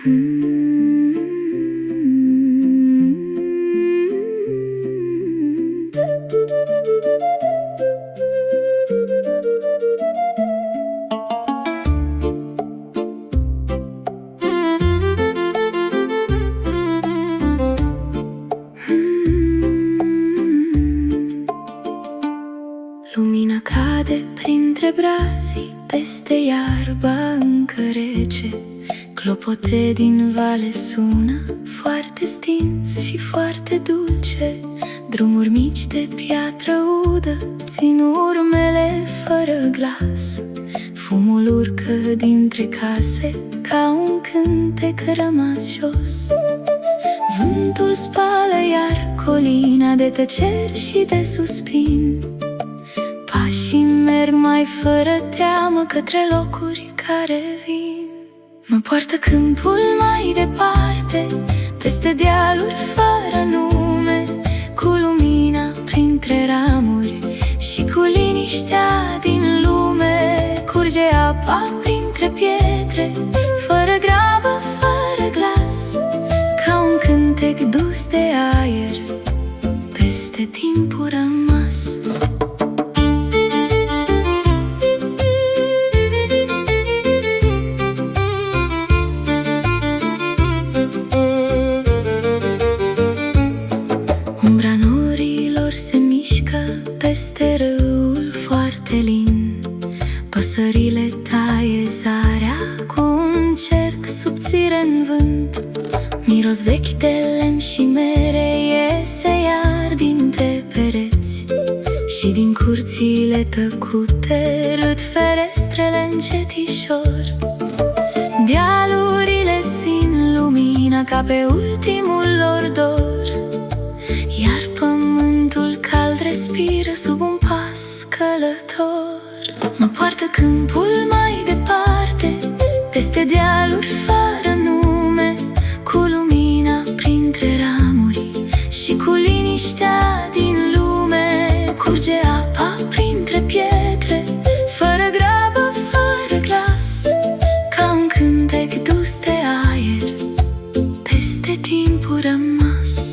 Lumina cade printre brazii, peste iarba încă rece. Clopote din vale sună, foarte stins și foarte dulce. Drumuri mici de piatră udă țin urmele fără glas. Fumul urcă dintre case ca un cântec rămas jos. Vântul spală iar colina de tăceri și de suspin. Pașii merg mai fără teamă către locuri care vin. Mă poartă câmpul mai departe, peste dealuri fără nume, cu lumina printre ramuri și cu liniștea din lume. Curge apa printre pietre, fără grabă, fără glas, ca un cântec dus de aer, peste timpul rămas. Peste râul foarte lin, păsările taie zarea cu un cerc subțire în vânt. Miros vechi de lemn și mere iese iar dintre pereți, și din curțile tăcute râd ferestrele încetișor. Dealurile țin lumina ca pe ultimul lor dor, iar pământul cald respiră sub un pas călător. Mă poartă câmpul mai departe, peste dealuri fără nume, cu lumina printre ramuri și cu liniștea din lume. Curge apa printre pietre, fără grabă, fără glas, ca un cântec dus de aer, peste timpul rămas.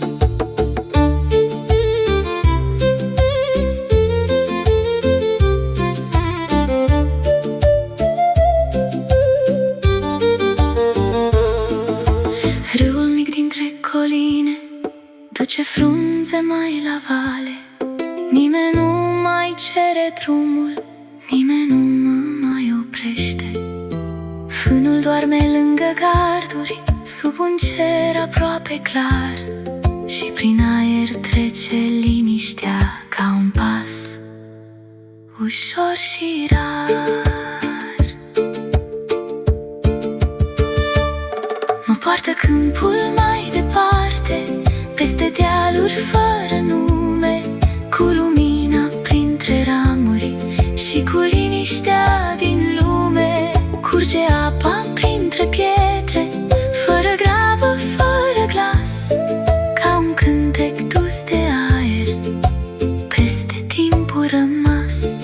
Duce frunze mai la vale, nimeni nu mai cere drumul, nimeni nu mă mai oprește. Fânul doarme lângă garduri, sub un cer aproape clar, și prin aer trece liniștea ca un pas, ușor și rar. Mă poartă câmpul mai departe, peste dealuri fără nume, cu lumina printre ramuri și cu liniștea din lume. Curge apa printre pietre, fără grabă, fără glas, ca un cântec dus de aer, peste timpul rămas.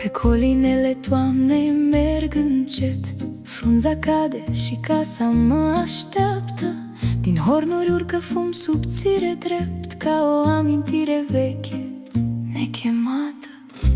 Pe colinele toamnei merg încet, frunza cade și casa mă așteaptă. Din hornuri urcă fum subțire drept, ca o amintire veche nechemată.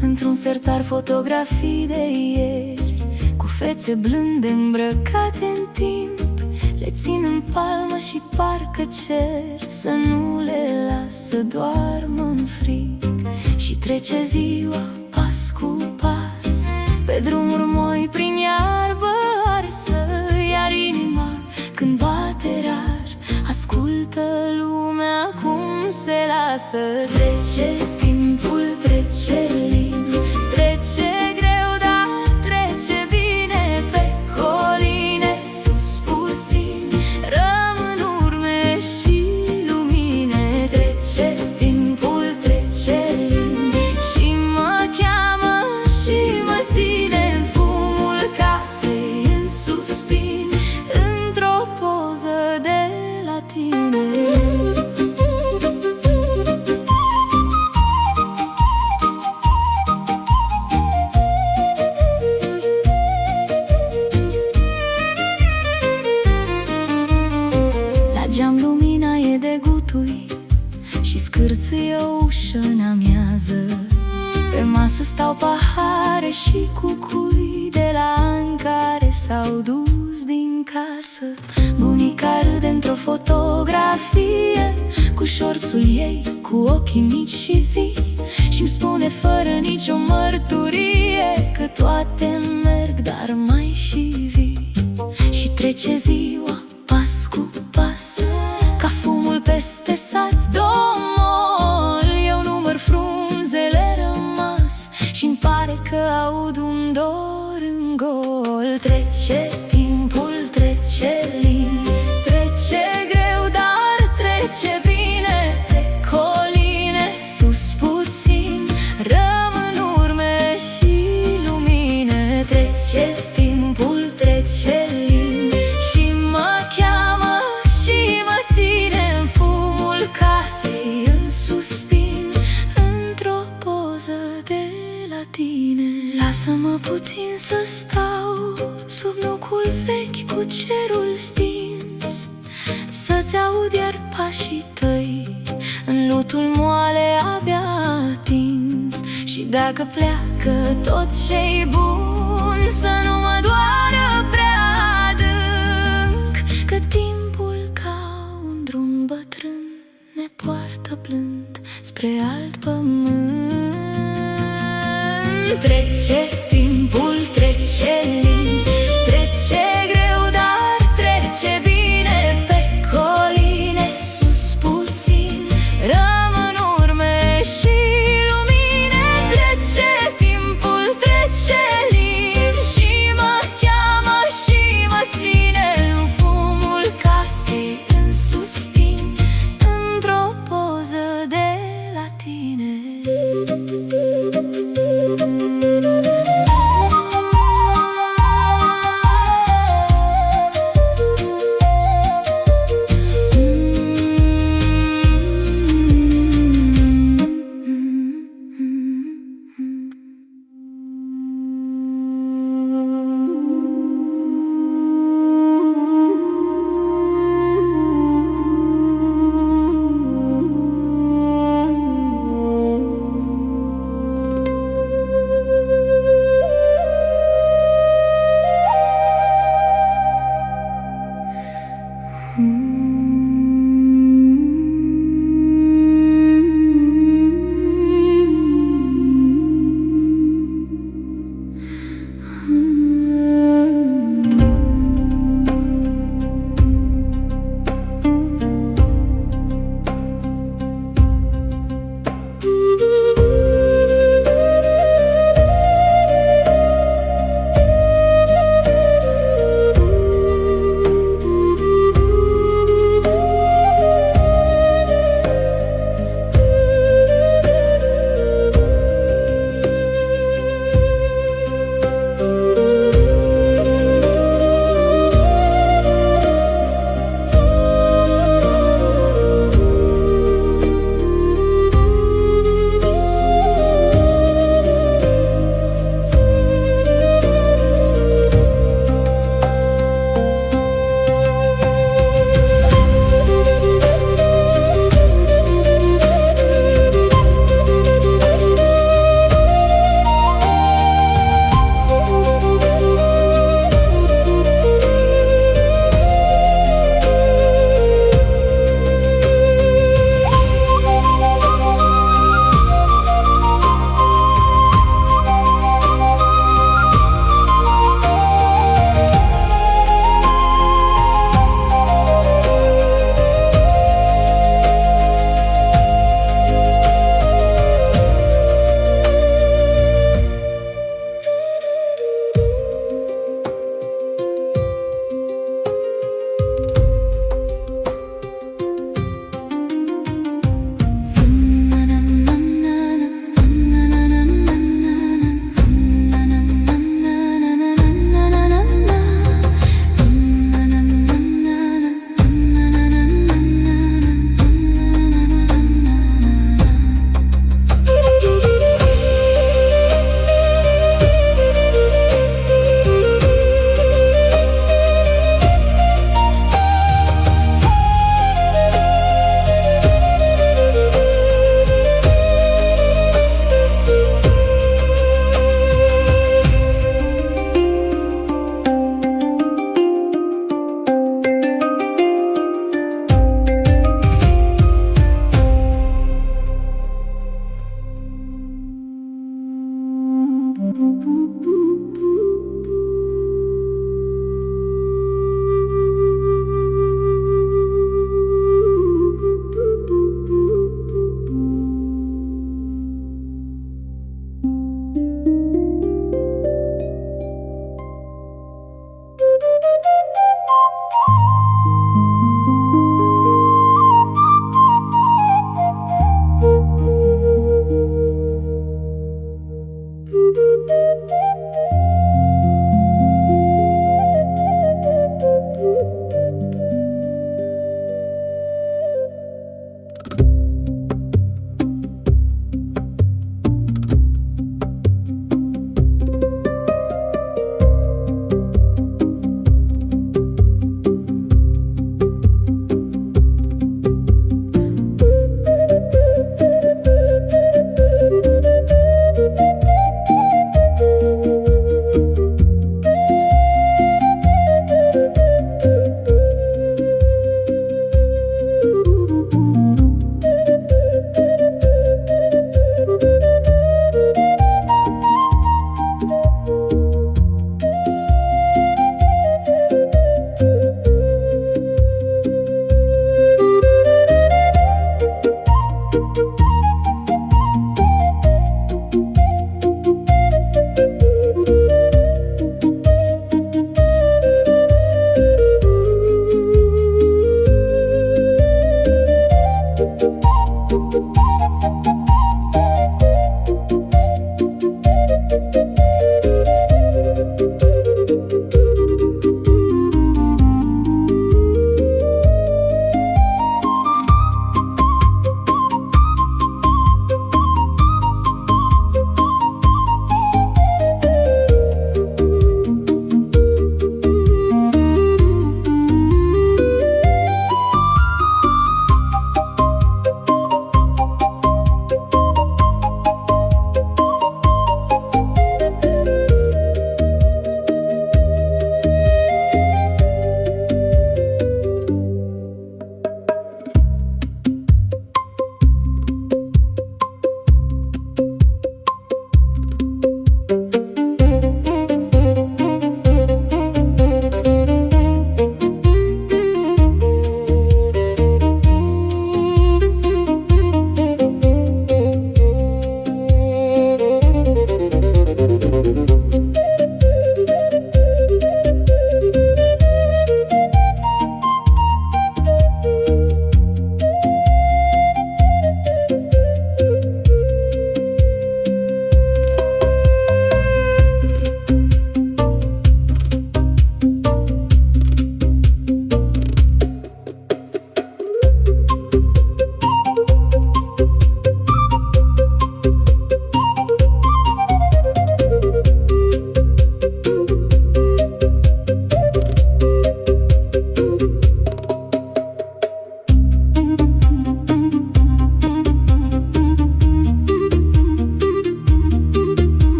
Într-un sertar fotografii de ieri, cu fețe blânde îmbrăcate în timp. Le țin în palmă și parcă cer să nu le las să doarmă în frig. Și trece ziua pas cu pas, pe drumuri moi prin iarbă arsă. Iar inima când bate rar, ascultă lumea cum se lasă. Trece timpul, trece lin, trece greu, dar trece bine. Pe coline sus puțin rămân urme și lumine. Trece timpul, trece lin și mă cheamă și mă ține în fumul casei, în suspin, într-o poză de la tine. La geam lumina e de gutui și scârțâie o ușă în amiază. Pe masă stau pahare și cucui de la ani care s-au dus din casă. Bunica râde într-o fotografie, cu șorțul ei, cu ochii mici și vii, și-mi spune fără nicio mărturie că toate merg, dar mai și vii. Și trece ziua pas cu pas, ca fumul peste sat domol. Eu număr frunzele rămas și-mi pare că aud un dor în gol. Trece timpul, trece lin, trece greu, dar trece bine. Pe coline sus puțin rămân urme și lumine. Trece timpul, trece lin și mă cheamă și mă ține în fumul casei, în suspin, într-o poză de la tine. Lasă-mă puțin să stau sub nucul vechi cu cerul stins, să-ți aud iar pașii tăi în lutul moale abia atins. Și dacă pleacă tot ce-i bun, să nu mă doară prea adânc, că timpul ca un drum bătrân ne poartă blând spre alt pământ. Trece timpul, trece lin, trece greu, dar trece bine. Pe coline sus puțin rămân urme și lumine. Trece timpul, trece lin și mă cheamă și mă ține în fumul casei, în suspin, într-o poză de la tine.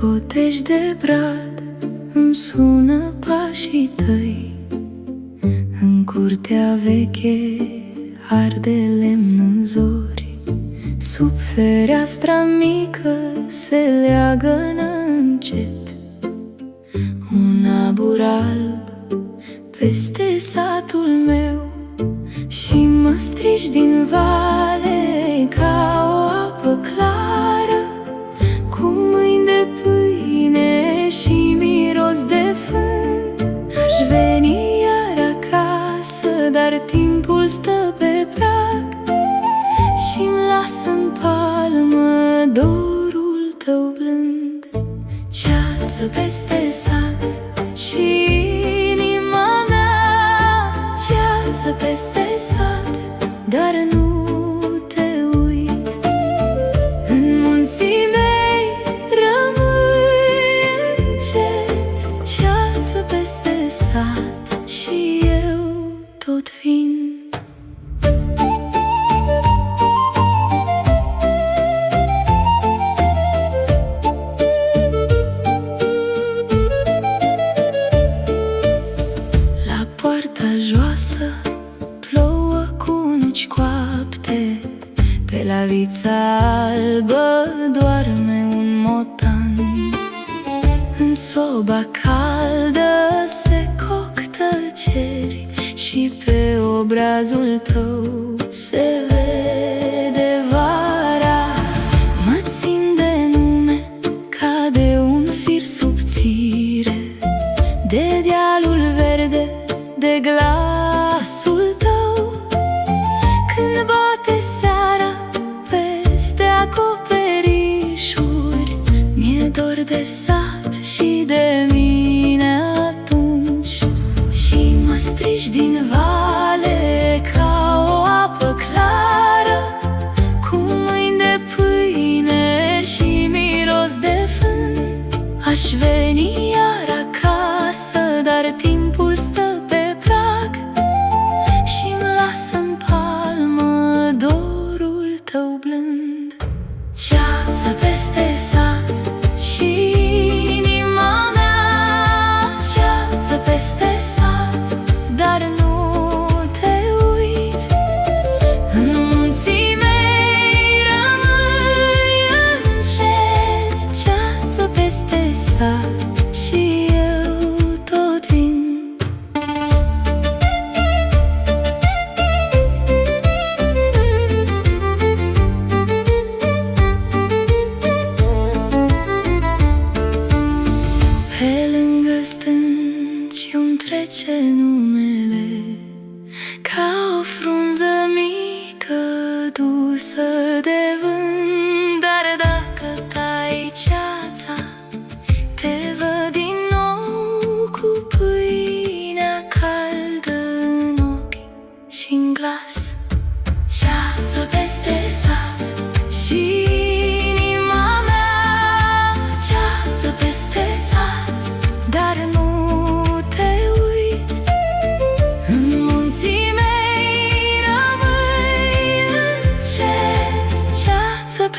Potești de brad îmi sună pașii tăi, în curtea veche arde lemn în zori, sub fereastra mică se leagănă încet un abur alb peste satul meu. Și mă strigi din vale ca o apă clară, cu mâini de pâine și miros de fân. Aș veni iar acasă, dar timpul stă pe prag și-mi lasă în palmă dorul tău blând. Ceață peste sat și inima mea, ceață peste sat, dar nu te uit. În munții mei rămâi încet, ceață peste sat și eu tot vin. La poarta joasă plouă cu nuci coapte, pe la vița albă doarme un motan. În soba caldă se coctăceri și pe obrazul tău se vede vara. Mă țin de nume ca de un fir subțire, de dealul verde, de glasul tău. Când bate seara peste acoperișuri, mi-e dor de sat și de mine atunci. Și mă strigi din vale ca o apă clară, cu mâini de pâine și miros de fân. Aș veni iar acasă, dar timpul stă pe prag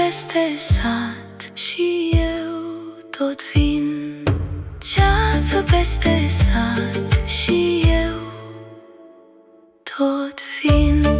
peste sat și eu tot vin. Ceață peste sat și eu tot vin.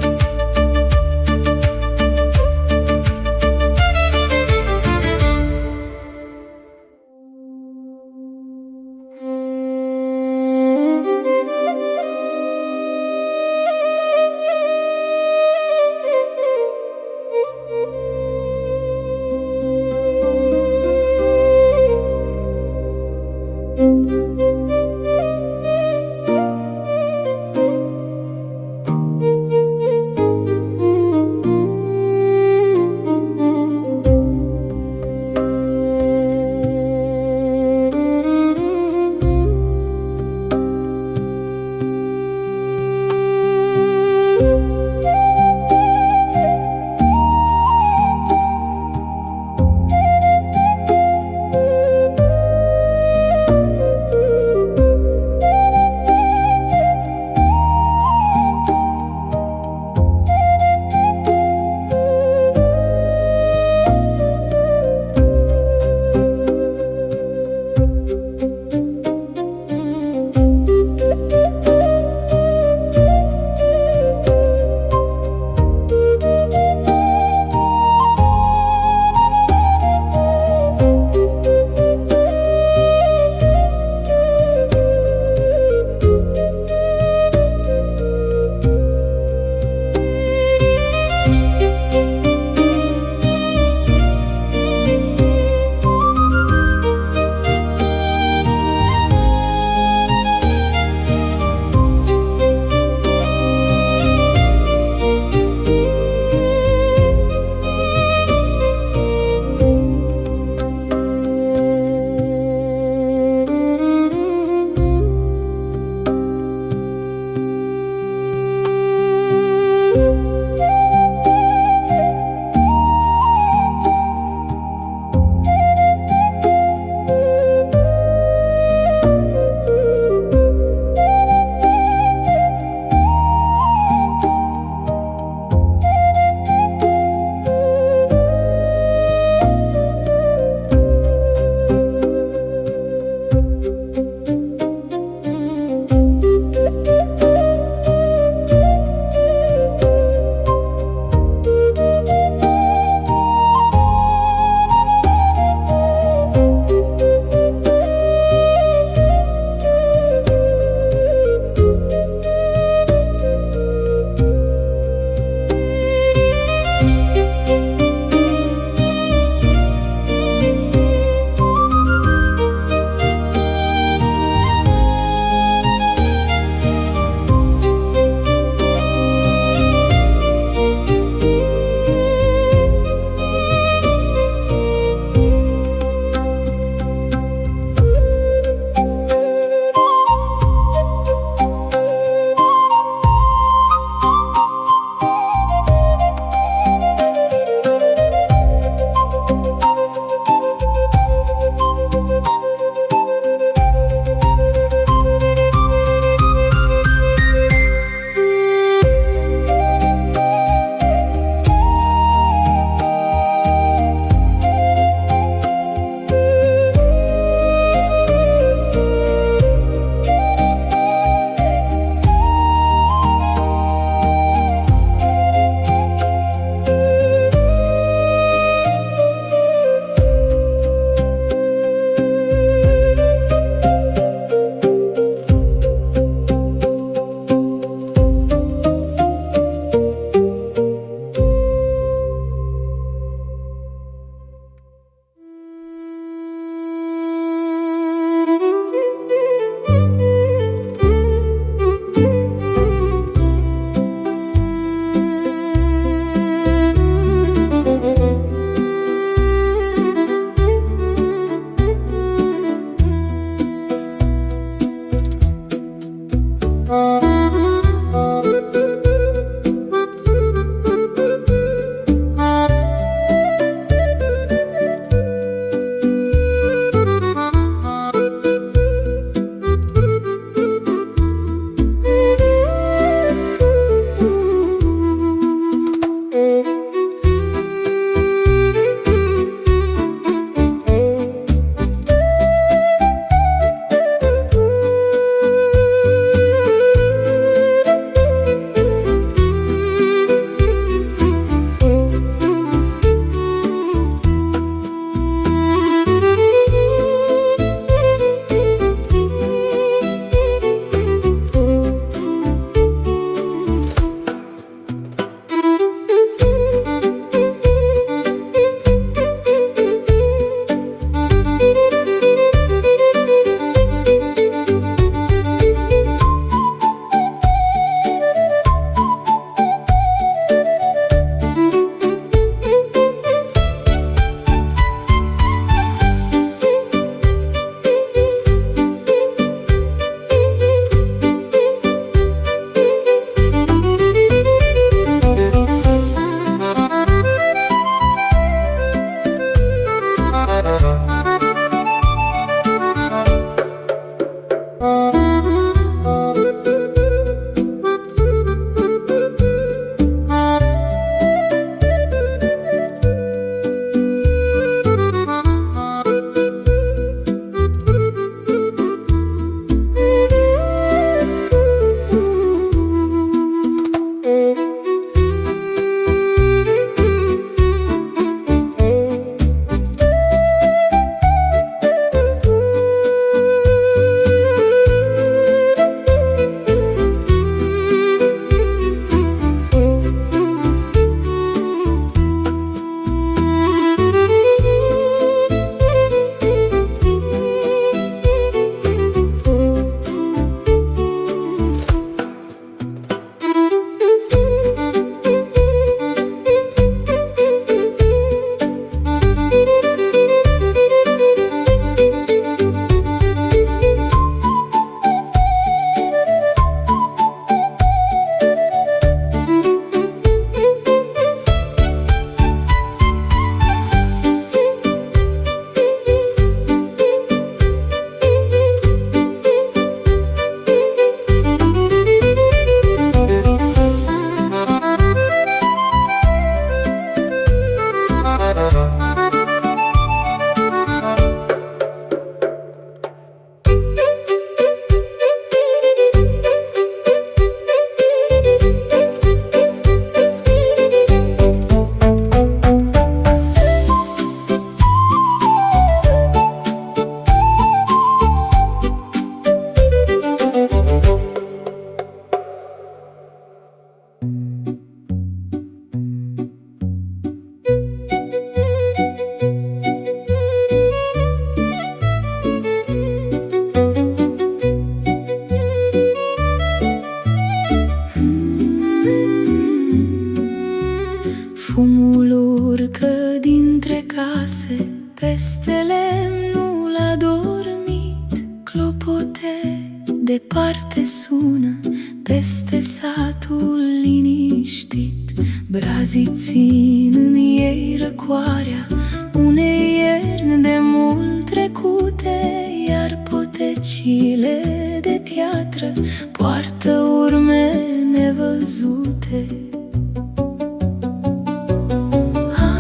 miroase peste lemnul adormit. Clopote departe sună peste satul liniștit. Brazii țin în ei răcoarea unei ierni de mult trecute, iar potecile de piatră poartă urme nevăzute.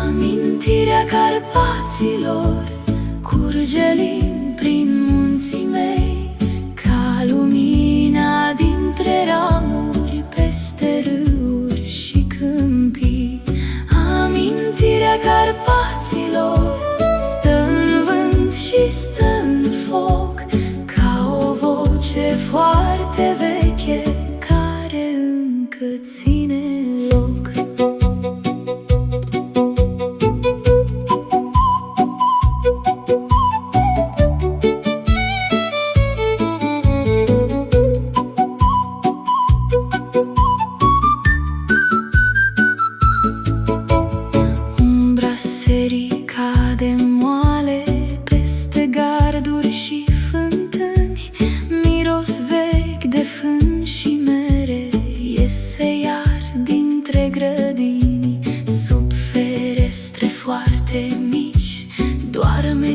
Amintirea Carpaților curge lin prin munții mei, ca lumina dintre ramuri peste râuri și câmpii. Amintirea Carpaților stă în vânt și stă în foc, ca o voce foarte veche care încă ține loc.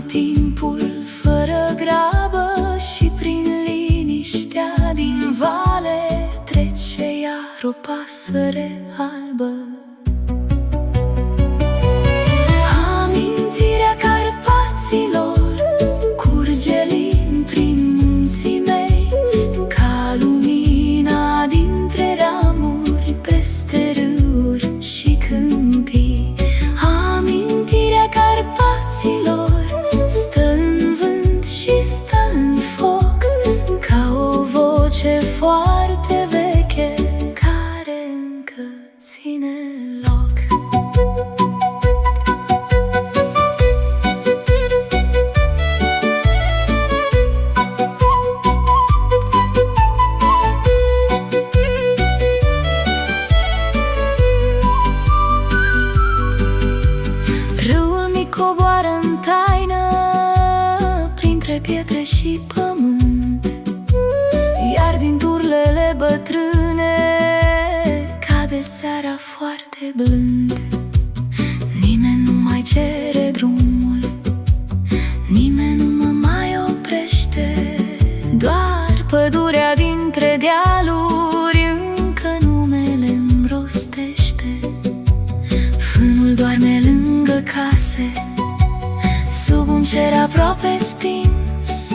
Timpul fără grabă și prin liniștea din vale trece iar o pasăre albă. Amintirea Carpaților curge lin prin munții mei, ca lumina dintre ramuri peste râuri și câmpii. Amintirea Carpaților stă în vânt și stă în foc, ca o voce foarte veche care încă ține loc. Râul mic coboară în taină printre pietre și pământ, iar din turlele bătrâne cade seara foarte blând. Nimeni nu mai cere drumul, nimeni nu mă mai oprește, doar pădurea dintre dealuri încă numele-mi rostește. Fânul doarme lângă case, sub un cer aproape stins,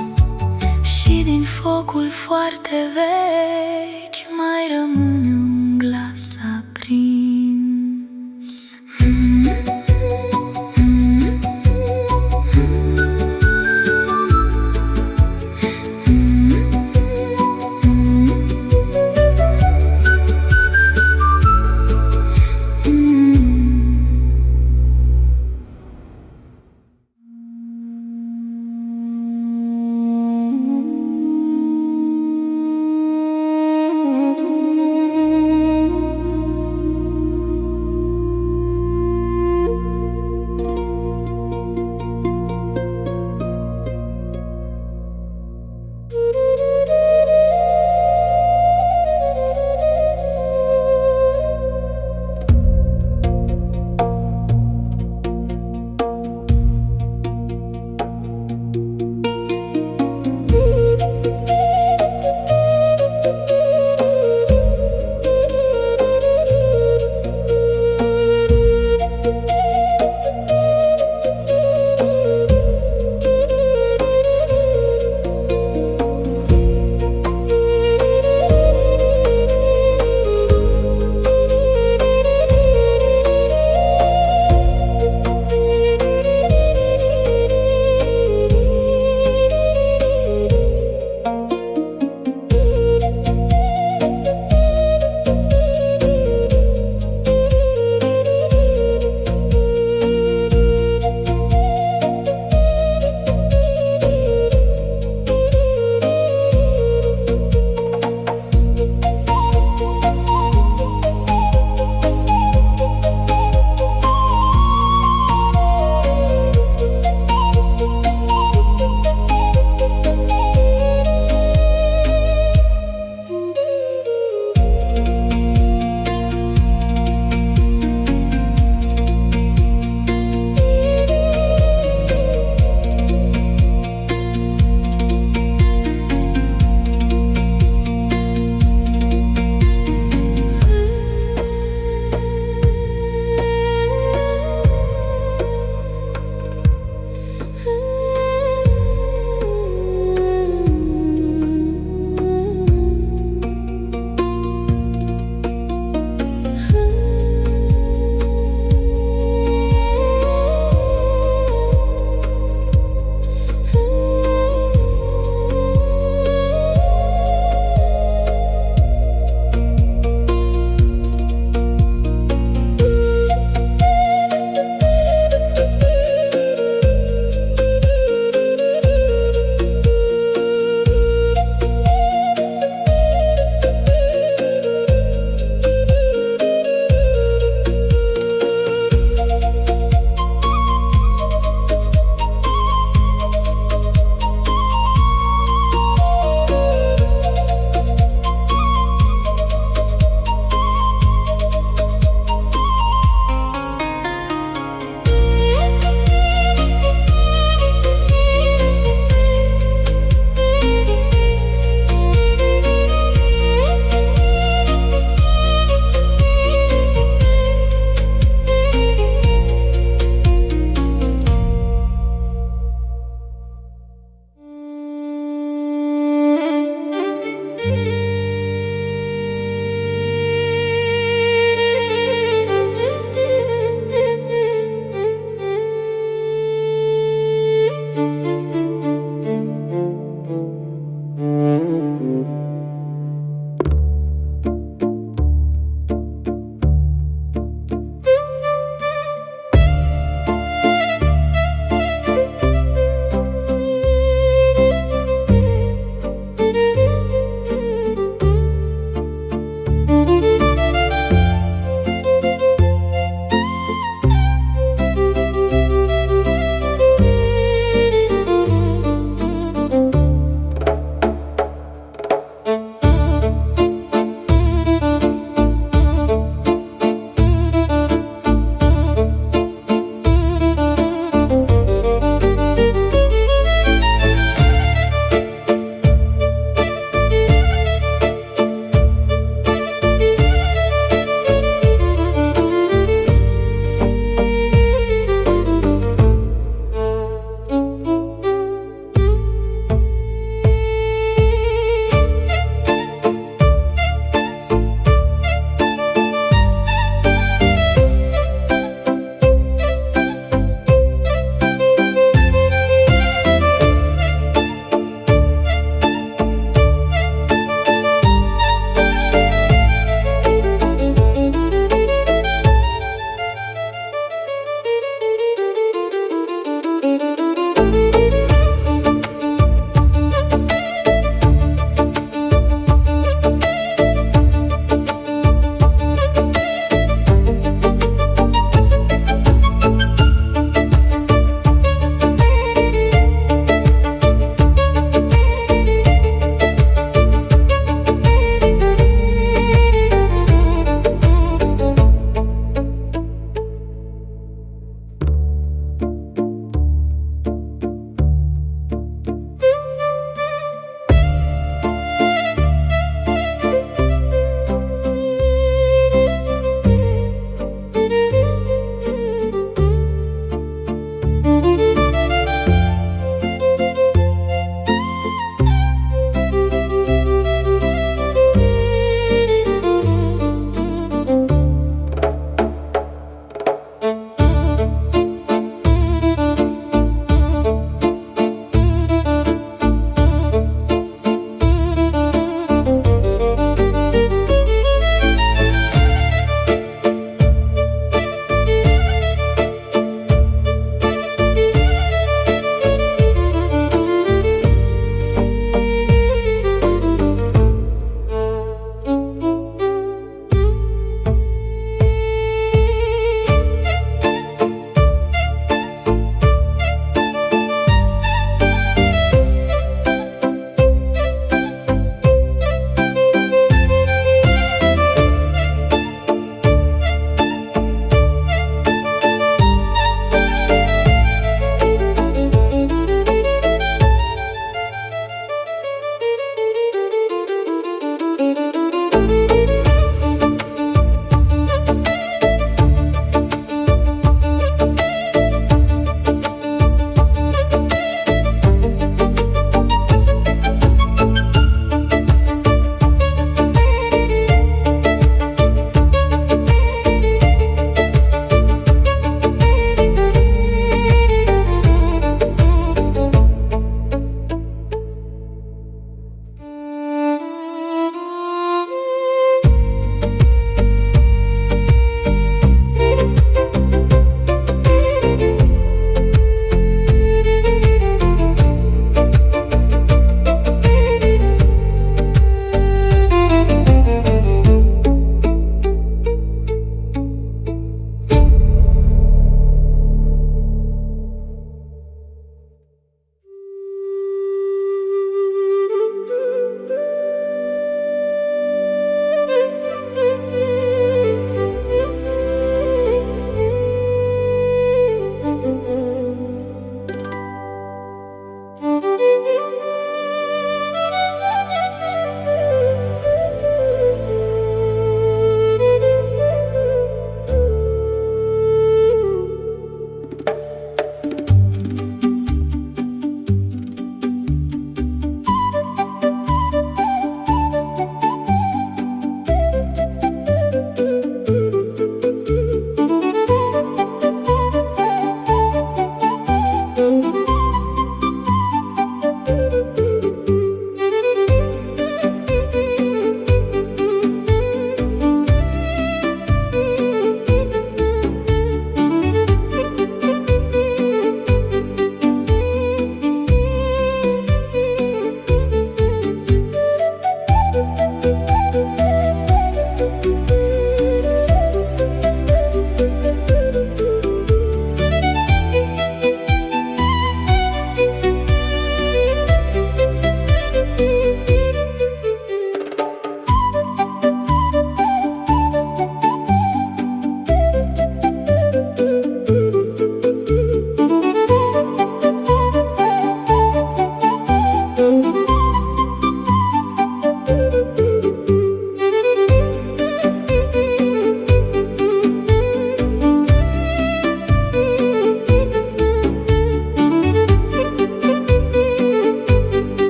și din focul foarte vechi mai rămâne un glas aprins.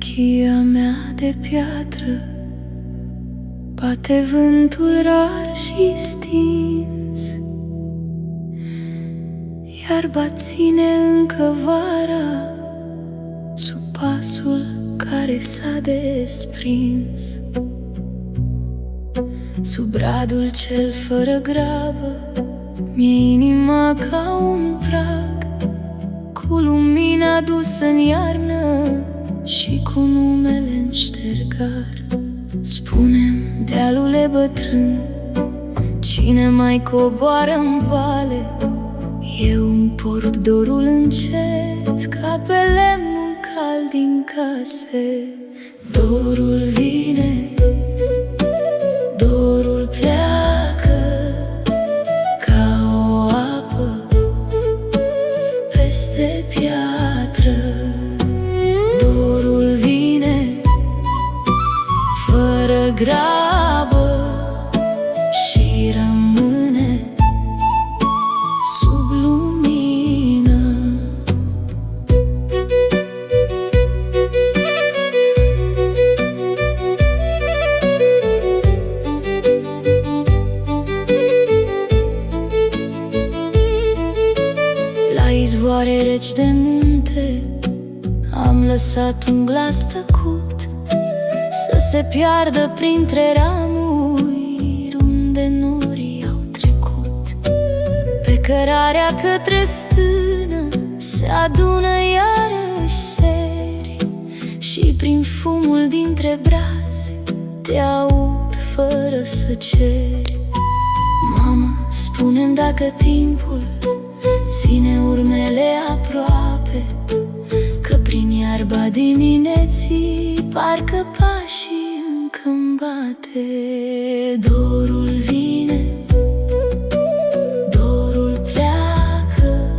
rochia mea de piatră bate vântul rar și stins. Iarba ține încă vara sub pasul care s-a desprins. Sub bradul cel fără grabă mi-e inima ca un prag, cu lumina dusă în iarnă și cu numele în ștergar. Spune-mi, dealule bătrân, cine mai coboară în vale? Eu îmi port dorul încet, ca pe lemnul cald din case. Dorul vine, dorul pleacă, ca o apă peste piatră. Dorul vine, fără grabă, și rămâne sub lumină. La izvoare reci de munte am lăsat un glas tăcut, să se piardă printre ramuri unde norii au trecut. Pe cărarea către stână se adună iarăși seri, și prin fumul dintre brazi te aud fără să ceri. Mamă, spune-mi dacă timpul ține urmele aproape, că prin iarba dimineții parcă pașii încă-mi bate. Dorul vine, dorul pleacă,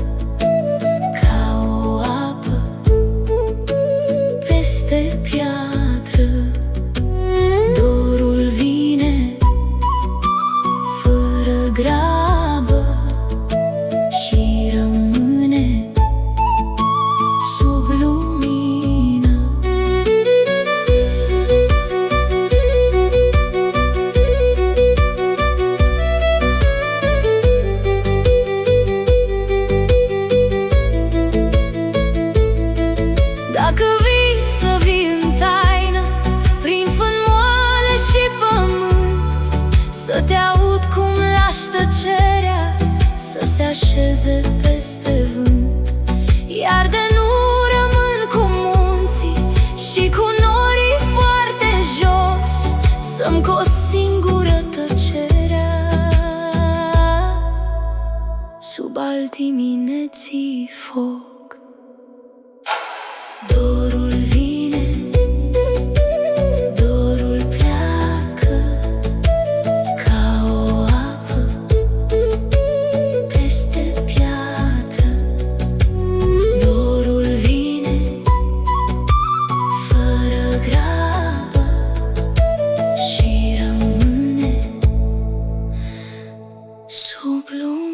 ca o apă peste piatră. Dorul vine, fără grabă, și rămâne sub lumină. Dacă vii, să vii în taină, prin fân moale și pământ, să te aud cum lași tăcerea să se așeze peste vânt. Iar de nu rămân cu munții și cu norii foarte jos, să-mi cos singură tăcerea sub al dimineții foc. Dorul vine, dorul pleacă, ca o apă peste piatră. Dorul vine, fără grabă, și rămâne sub lumină.